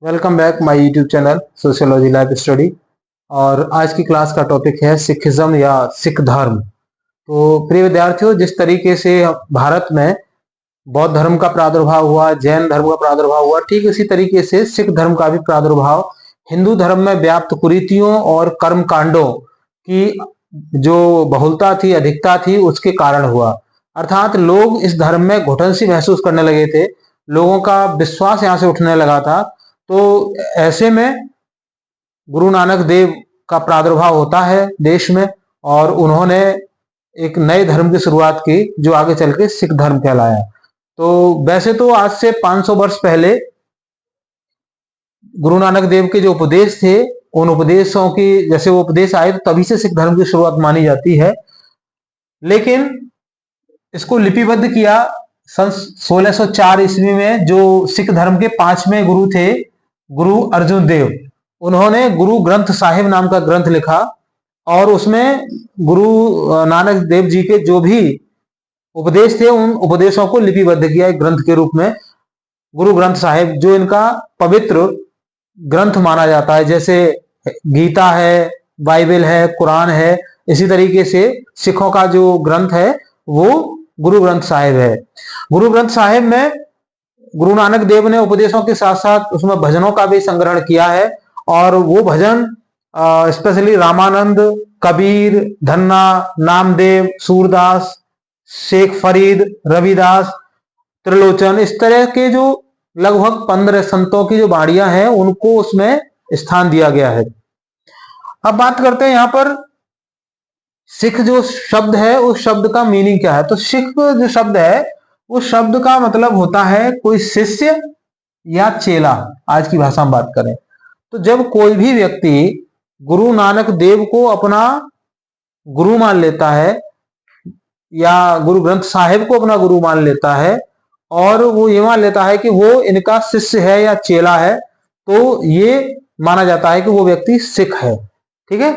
Welcome back my YouTube channel sociology life study. और आज की क्लास का टॉपिक है सिखिज्म या सिख धर्म। तो प्रिय विद्यार्थियों, जिस तरीके से भारत में बौद्ध धर्म का प्रादुर्भाव हुआ, जैन धर्म का प्रादुर्भाव हुआ, ठीक इसी तरीके से सिख धर्म का भी प्रादुर्भाव हिंदू धर्म में व्याप्त कुरीतियों और कर्म कांडों की जो बहुलता थी, अधिकता थी, उसके कारण हुआ। अर्थात लोग इस धर्म में घुटन सी महसूस करने लगे थे, लोगों का विश्वास यहाँ से उठने लगा था। तो ऐसे में गुरु नानक देव का प्रादुर्भाव होता है देश में, और उन्होंने एक नए धर्म की शुरुआत की जो आगे चल के सिख धर्म कहलाया। तो वैसे तो आज से 500 वर्ष पहले गुरु नानक देव के जो उपदेश थे, उन उपदेशों की जैसे वो उपदेश आए तो तभी से सिख धर्म की शुरुआत मानी जाती है। लेकिन इसको लिपिबद्ध किया सन 1604 ईस्वी में जो सिख धर्म के 5वें गुरु थे, गुरु अर्जुन देव। उन्होंने गुरु ग्रंथ साहिब नाम का ग्रंथ लिखा और उसमें गुरु नानक देव जी के जो भी उपदेश थे उन उपदेशों को लिपिबद्ध किया एक ग्रंथ के रूप में, गुरु ग्रंथ साहिब, जो इनका पवित्र ग्रंथ माना जाता है। जैसे गीता है, बाइबल है, कुरान है, इसी तरीके से सिखों का जो ग्रंथ है वो गुरु ग्रंथ साहिब है। गुरु ग्रंथ साहिब में गुरु नानक देव ने उपदेशों के साथ साथ उसमें भजनों का भी संग्रहण किया है, और वो भजन स्पेशली रामानंद, कबीर, धन्ना, नामदेव, सूरदास, शेख फरीद, रविदास, त्रिलोचन, इस तरह के जो लगभग 15 संतों की जो बाणियां हैं उनको उसमें स्थान दिया गया है। अब बात करते हैं यहाँ पर सिख जो शब्द है उस शब्द का मीनिंग क्या है। तो सिख जो शब्द है उस शब्द का मतलब होता है कोई शिष्य या चेला, आज की भाषा में बात करें तो। जब कोई भी व्यक्ति गुरु नानक देव को अपना गुरु मान लेता है या गुरु ग्रंथ साहिब को अपना गुरु मान लेता है और वो ये मान लेता है कि वो इनका शिष्य है या चेला है, तो ये माना जाता है कि वो व्यक्ति सिख है। ठीक है।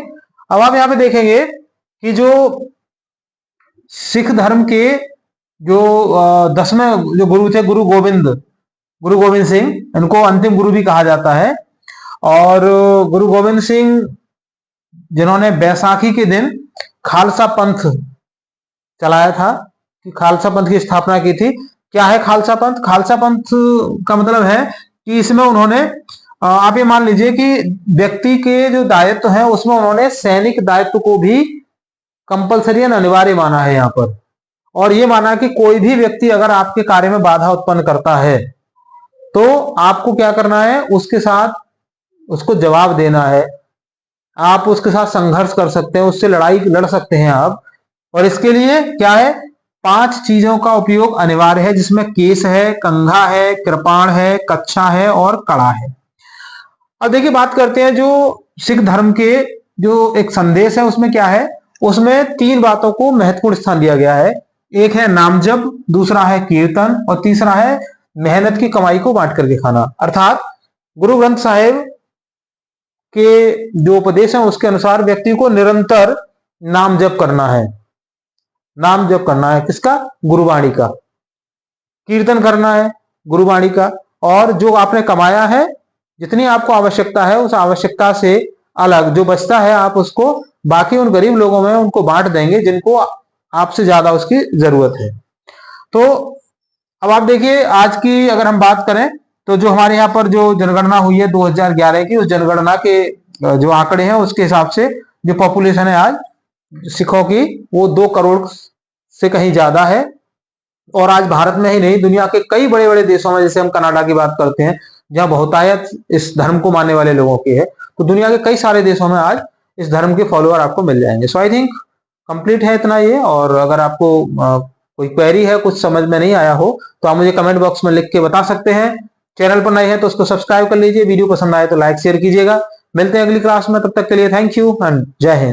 अब आप यहाँ पे देखेंगे कि जो सिख धर्म के जो 10वें जो गुरु थे, गुरु गोविंद सिंह, इनको अंतिम गुरु भी कहा जाता है। और गुरु गोविंद सिंह जिन्होंने बैसाखी के दिन खालसा पंथ चलाया था, कि खालसा पंथ की स्थापना की थी। क्या है खालसा पंथ? खालसा पंथ का मतलब है कि इसमें उन्होंने आप ये मान लीजिए कि व्यक्ति के जो दायित्व है उसमें उन्होंने सैनिक दायित्व को भी कंपलसरी अनिवार्य माना है यहाँ पर। और ये माना कि कोई भी व्यक्ति अगर आपके कार्य में बाधा उत्पन्न करता है तो आपको क्या करना है, उसके साथ उसको जवाब देना है। आप उसके साथ संघर्ष कर सकते हैं, उससे लड़ाई लड़ सकते हैं आप। और इसके लिए क्या है, 5 चीजों का उपयोग अनिवार्य है, जिसमें केस है, कंघा है, कृपाण है, कच्छा है और कड़ा है। अब देखिए बात करते हैं जो सिख धर्म के जो एक संदेश है उसमें क्या है। उसमें 3 बातों को महत्वपूर्ण स्थान दिया गया है। एक है नाम जप, दूसरा है कीर्तन और तीसरा है मेहनत की कमाई को बांट करके खाना। अर्थात गुरु ग्रंथ साहिब के जो उपदेश है उसके अनुसार व्यक्ति को निरंतर नाम जप करना है। नाम जप करना है किसका? गुरुवाणी का। कीर्तन करना है गुरुवाणी का। और जो आपने कमाया है, जितनी आपको आवश्यकता है उस आवश्यकता से अलग जो बचता है आप उसको बाकी उन गरीब लोगों में उनको बांट देंगे जिनको आपसे ज्यादा उसकी जरूरत है। तो अब आप देखिए आज की अगर हम बात करें तो जो हमारे यहाँ पर जो जनगणना हुई है 2011 की, उस जनगणना के जो आंकड़े हैं उसके हिसाब से जो पॉपुलेशन है आज सिखों की वो 2 करोड़ से कहीं ज्यादा है। और आज भारत में ही नहीं, दुनिया के कई बड़े बड़े देशों में, जैसे हम कनाडा की बात करते हैं जहां बहुतायत इस धर्म को मानने वाले लोगों की है, तो दुनिया के कई सारे देशों में आज इस धर्म के फॉलोअर आपको मिल जाएंगे। सो आई थिंक कंप्लीट है इतना ये। और अगर आपको कोई क्वेरी है, कुछ समझ में नहीं आया हो, तो आप मुझे कमेंट बॉक्स में लिख के बता सकते हैं। चैनल पर नए हैं तो उसको सब्सक्राइब कर लीजिए, वीडियो पसंद आए तो लाइक शेयर कीजिएगा। मिलते हैं अगली क्लास में, तब तक के लिए थैंक यू एंड जय हिंद।